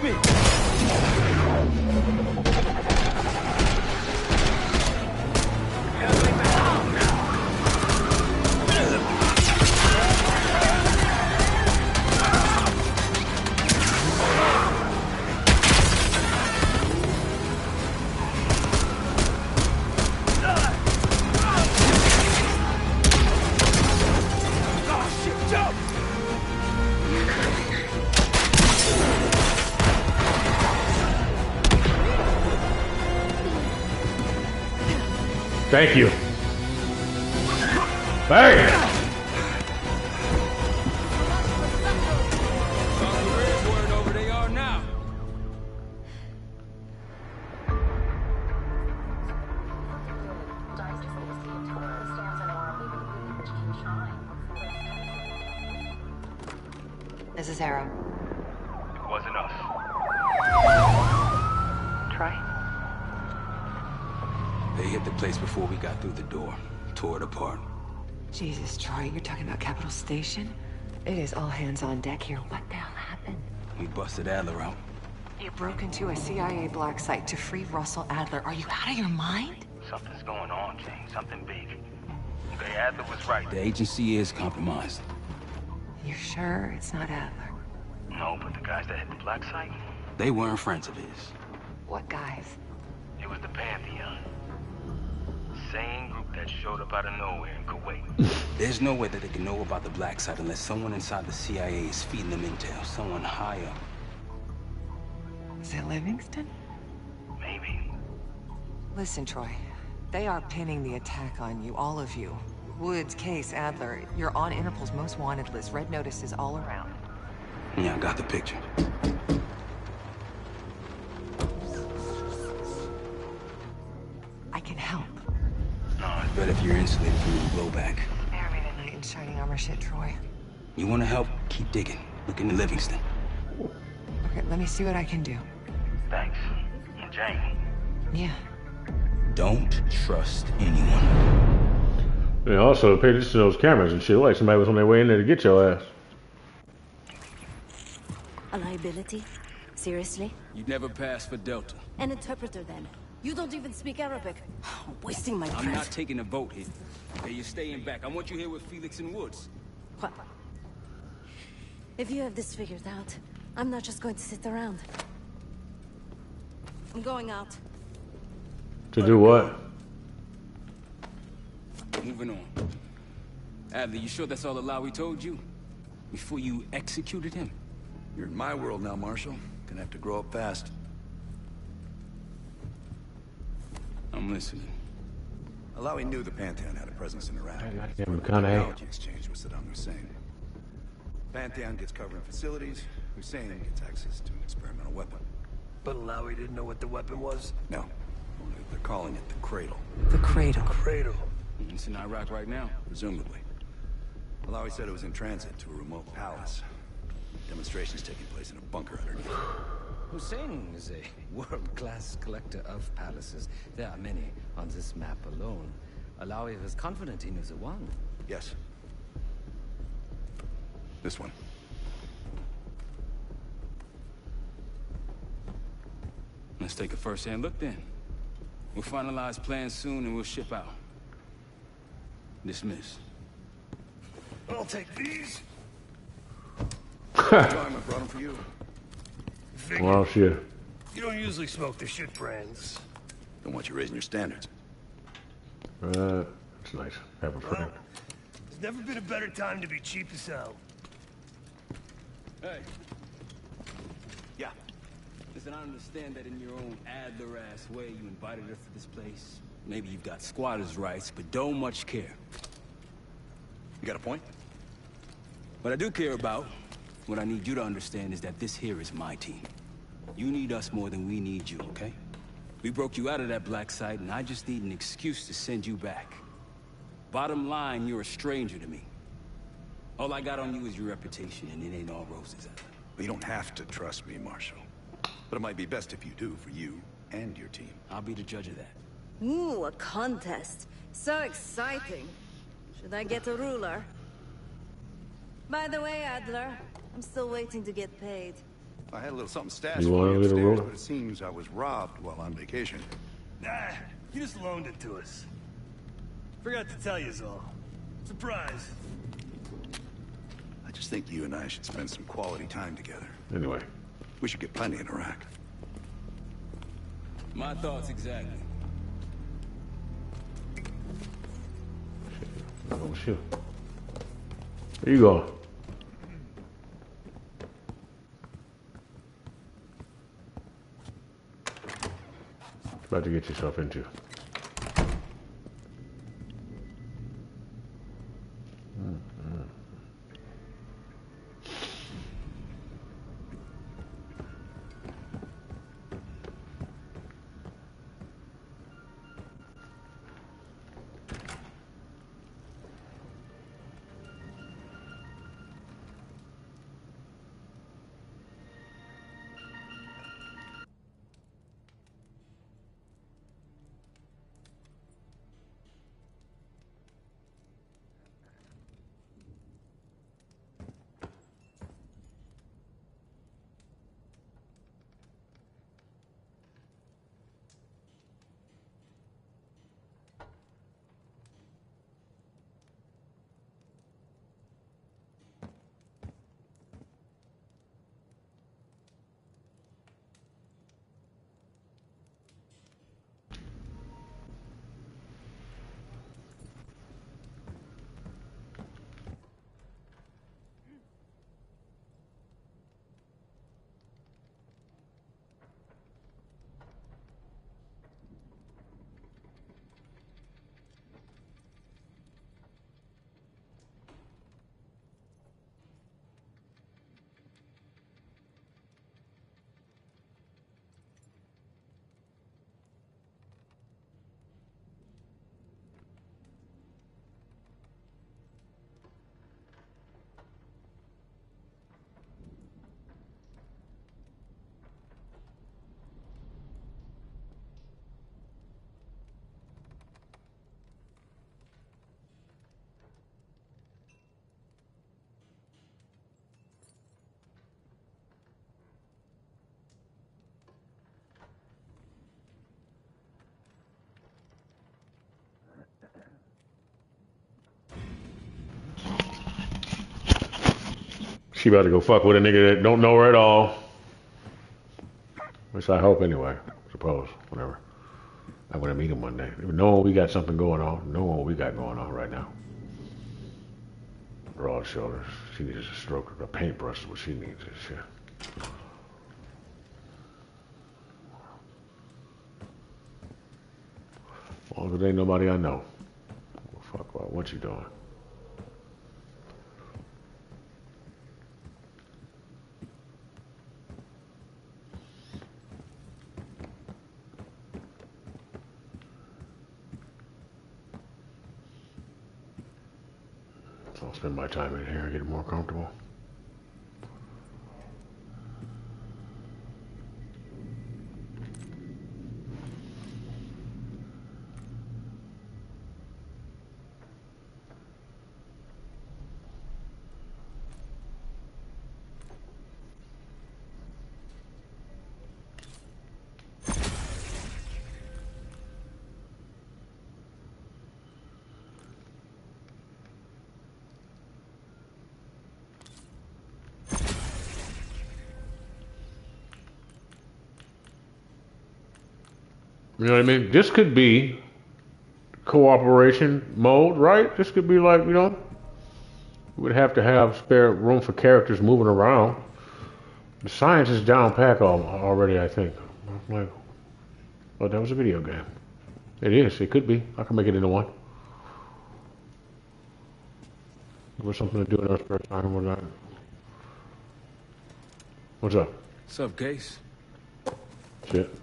me! Thank you. Bang! This is Arrow. It wasn't us. Troy? They hit the place before we got through the door. Tore it apart. Jesus, Troy, you're talking about Capital Station? It is all hands on deck here. What the hell happened? We busted Adler out. You broke into a CIA black site to free Russell Adler. Are you out of your mind? Something's going on, Jane. Something big. Okay, Adler was right. The agency is compromised. You're sure it's not Adler? No, but the guys that hit the black site? They weren't friends of his. What guys? It was the Pantheon. Same group that showed up out of nowhere in Kuwait. There's no way that they can know about the black site unless someone inside the CIA is feeding them intel. Someone high up. Is it Livingston? Maybe. Listen, Troy. They are pinning the attack on you, all of you. Woods, Case, Adler. You're on Interpol's most wanted list. Red notices all around. Yeah, I got the picture. I can help. No, it's better if you're insulated from the blowback. Bear me tonight in shining armor shit, Troy. You want to help? Keep digging. Look into Livingston. Okay, let me see what I can do. Thanks. And Jane. Yeah. Don't trust anyone. And also pay attention to those cameras and shit. Like somebody was on their way in there to get your ass. A liability? Seriously? You'd never pass for Delta. An interpreter then? You don't even speak Arabic. Wasting my breath. I'm not taking a vote here. Hey, you're staying back. I want you here with Felix and Woods. What? If you have this figured out, I'm not just going to sit around. I'm going out. To do what? Moving on. Adler, you sure that's all the lie we told you? Before you executed him? You're in my world now, Marshal. Gonna have to grow up fast. I'm listening. Alawi knew the Pantheon had a presence in Iraq. Goddamn McConaughey. Technology exchange with Saddam Hussein. Pantheon gets cover in facilities. Hussein gets access to an experimental weapon. But Alawi didn't know what the weapon was? No. They're calling it the Cradle. The Cradle. Cradle. It's in Iraq right now. Presumably. Alawi said it was in transit to a remote palace. Demonstrations taking place in a bunker underneath. Hussein is a world-class collector of palaces. There are many on this map alone. Alawi was confident he knows the one. Yes. This one. Let's take a first-hand look then. We'll finalize plans soon and we'll ship out. Dismiss. I'll take these. John, I brought them for you. Well, shit. You don't usually smoke the shit brands. Don't want you raising your standards. It's nice. Have a friend. There's never been a better time to be cheap as hell. Hey. Yeah. Listen, I understand that in your own Adler-ass way you invited us to this place. Maybe you've got squatters' rights, but don't much care. You got a point? What I do care about, what I need you to understand is that this here is my team. You need us more than we need you, okay? We broke you out of that black site, and I just need an excuse to send you back. Bottom line, you're a stranger to me. All I got on you is your reputation, and it ain't all roses. Well, you don't have to trust me, Marshal. But it might be best if you do, for you and your team. I'll be the judge of that. Ooh, a contest. So exciting. Should I get a ruler? By the way, Adler, I'm still waiting to get paid. I had a little something stashed You for want you a little upstairs, roll? but it seems I was robbed while on vacation. Nah, you just loaned it to us. Forgot to tell you all. Surprise. I just think you and I should spend some quality time together. Anyway. We should get plenty in Iraq. My thoughts exactly. Oh, shit. Where you going? About to get yourself into. She about to go fuck with a nigga that don't know her at all. At least I hope anyway. Suppose. Whatever. I'm gonna meet him one day. Knowing we got something going on. Knowing what we got going on right now. Broad shoulders. She needs a stroke. A paintbrush is what she needs. Shit. As long as there ain't nobody I know. Well, fuck about what you doing. So I'll spend my time in here and get more comfortable. You know what I mean? This could be cooperation mode, right? This could be like, you know, we would have to have spare room for characters moving around. The science is down pat already, I think. I'm like, oh, that was a video game. It is. It could be. I can make it into one. Give us something to do in our spare time or that. What's up? What's up, Case? Shit.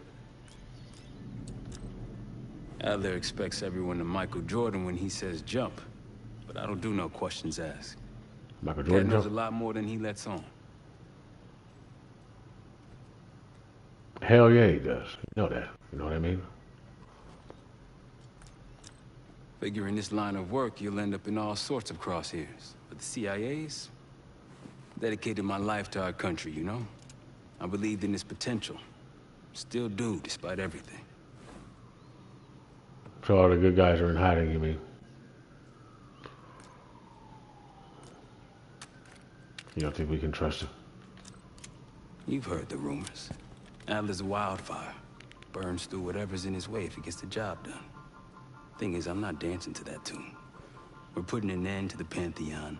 Adler expects everyone to Michael Jordan when he says jump. But I don't do no questions asked. Michael Cat Jordan knows a jump? lot more than he lets on. Hell yeah, he does. You know that. You know what I mean? Figure in this line of work, you'll end up in all sorts of crosshairs. But the CIA's dedicated my life to our country, you know? I believed in his potential. Still do, despite everything. So all the good guys are in hiding, you mean? You don't think we can trust him? You've heard the rumors. Adler's a wildfire. Burns through whatever's in his way if he gets the job done. Thing is, I'm not dancing to that tune. We're putting an end to the Pantheon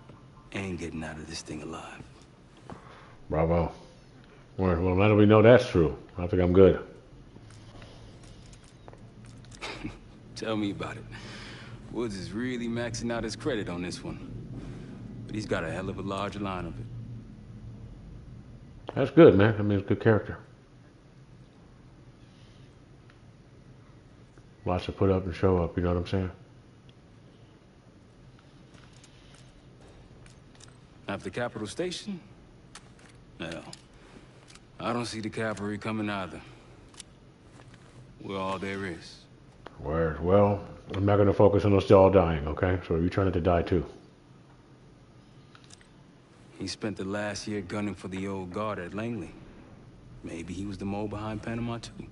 and getting out of this thing alive. Bravo. Well, now that we know that's true, I think I'm good. Tell me about it. Woods is really maxing out his credit on this one. But he's got a hell of a large line of it. That's good, man. I mean, it's good character. Lots to put up and show up, you know what I'm saying? After Capital Station? Hell, I don't see the cavalry coming either. We're all there is. Word. Well, I'm not going to focus on us all dying, okay? So you're trying to die too. He spent the last year gunning for the old guard at Langley. Maybe he was the mole behind Panama too.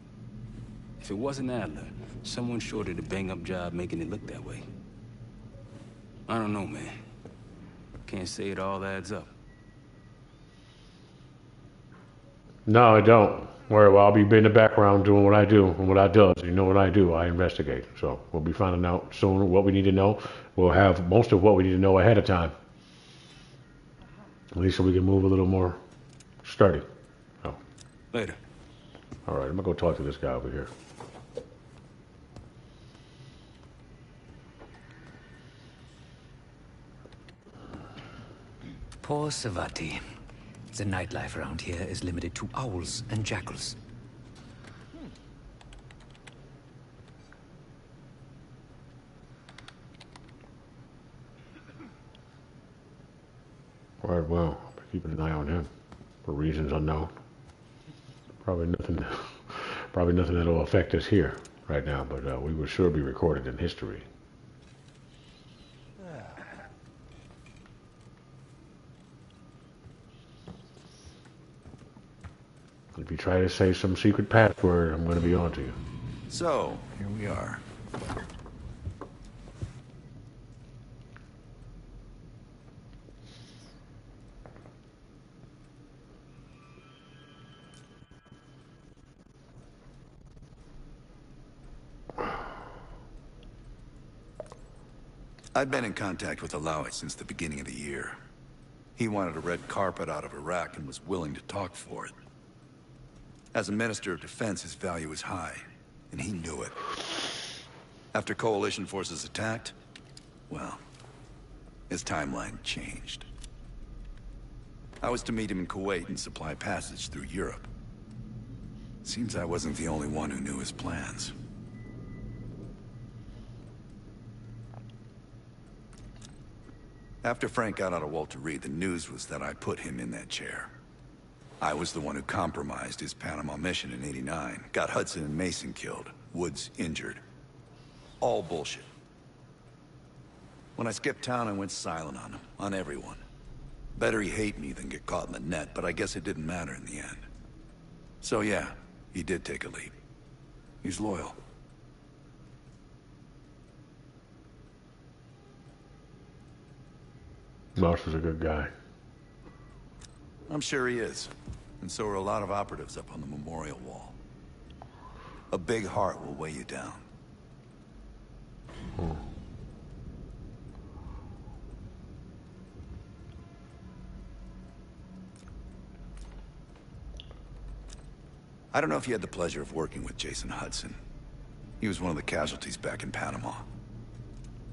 If it wasn't Adler, someone sure did a bang-up job making it look that way. I don't know, man. Can't say it all adds up. No, I don't. Well, I'll be in the background doing what I do, and what I do. You know what I do, I investigate. So we'll be finding out soon what we need to know. We'll have most of what we need to know ahead of time. At least so we can move a little more sturdy. So. Later. All right, I'm gonna go talk to this guy over here. Poor Savati. The nightlife around here is limited to owls and jackals. All right, well, keeping an eye on him for reasons unknown. Probably nothing that'll affect us here right now, but we will sure be recorded in history. If you try to say some secret password, I'm going to be on to you. So, here we are. I've been in contact with Alawi since the beginning of the year. He wanted a red carpet out of Iraq and was willing to talk for it. As a Minister of Defense, his value is high, and he knew it. After Coalition forces attacked, well, his timeline changed. I was to meet him in Kuwait and supply passage through Europe. Seems I wasn't the only one who knew his plans. After Frank got out of Walter Reed, the news was that I put him in that chair. I was the one who compromised his Panama mission in '89, got Hudson and Mason killed, Woods injured. All bullshit. When I skipped town, I went silent on him, on everyone. Better he hate me than get caught in the net, but I guess it didn't matter in the end. So yeah, he did take a leap. He's loyal. Moss was a good guy. I'm sure he is. And so are a lot of operatives up on the memorial wall. A big heart will weigh you down. I don't know if you had the pleasure of working with Jason Hudson. He was one of the casualties back in Panama.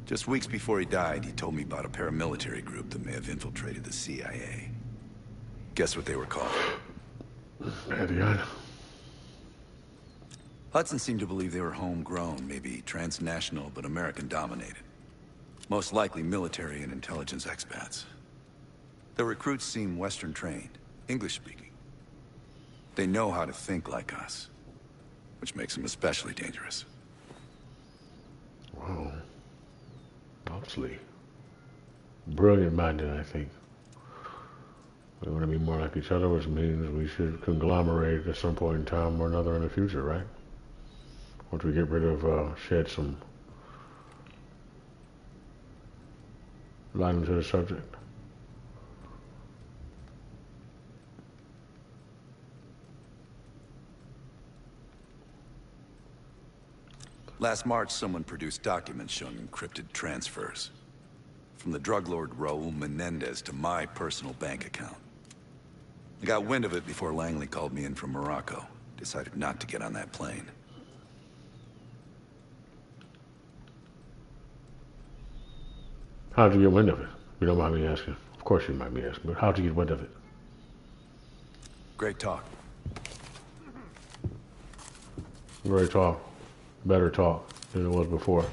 Just weeks before he died, he told me about a paramilitary group that may have infiltrated the CIA. Guess what they were called? Deadzone. Hudson seemed to believe they were homegrown, maybe transnational, but American-dominated. Most likely military and intelligence expats. The recruits seem Western-trained, English-speaking. They know how to think like us, which makes them especially dangerous. Wow. Obviously. Brilliant-minded, I think. We want to be more like each other, which means we should conglomerate at some point in time or another in the future, right? Once we get rid of, shed some light into the subject. Last March, someone produced documents showing encrypted transfers. From the drug lord Raul Menendez to my personal bank account. I got wind of it before Langley called me in from Morocco. Decided not to get on that plane. How'd you get wind of it? You don't mind me asking. Of course you mind me asking, but how'd you get wind of it? Great talk. Great talk. Better talk than it was before.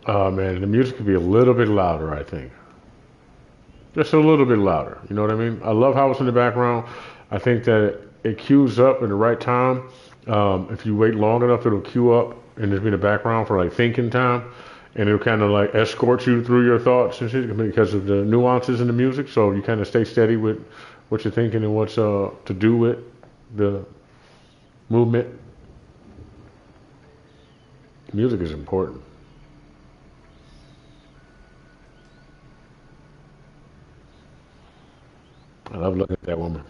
Oh man, the music could be a little bit louder, I think. Just a little bit louder, you know what I mean? I love how it's in the background. I think that it cues up in the right time. If you wait long enough, it'll cue up and there's been a background for like thinking time. And it'll kind of like escort you through your thoughts and shit because of the nuances in the music. So you kind of stay steady with what you're thinking and what's to do with the movement. Music is important. I love looking at that woman.